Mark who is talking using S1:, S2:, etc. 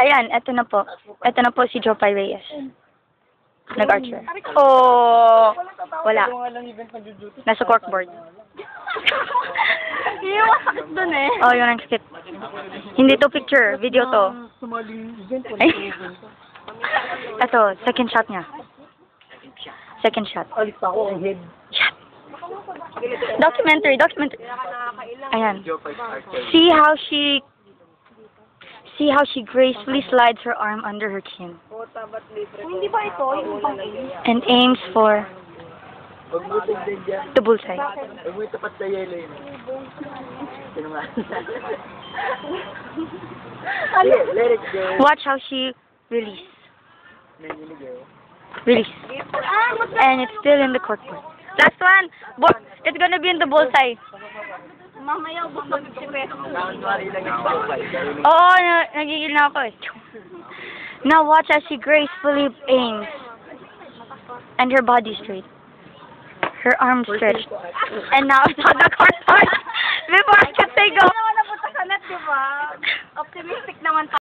S1: Ayan, eto na po. Eto na po si Jopay Reyes. Nag-archer. Oh, wala. Nasa corkboard.
S2: Yung masakit dun eh.
S1: Oh, yung nag-skip. Hindi to picture, video to. Ay. Eto, second shot niya. Second shot.
S3: Alis ako ang head.
S1: Shot. Documentary. Ayan. See how she gracefully slides her arm under her chin.
S2: Hindi ba ito? Yung ibang
S1: And aims for
S3: Huwag mo tignan dyan.
S1: the bullseye.
S3: Huwag mo itapat sa yelo yun. Sino nga? Let it go.
S1: Watch how she release.
S3: Nanginig eh.
S1: Release. And it's still in the corkboard. Last one! It's gonna be in the bullseye.
S2: Mamaya ubos na si Peso.
S3: Nakakawari lang yung bawal.
S1: Oo, nagigil na ako eh. Now watch as she gracefully aims. And her body straight. Her arms stretched. And now it's on the corkboard.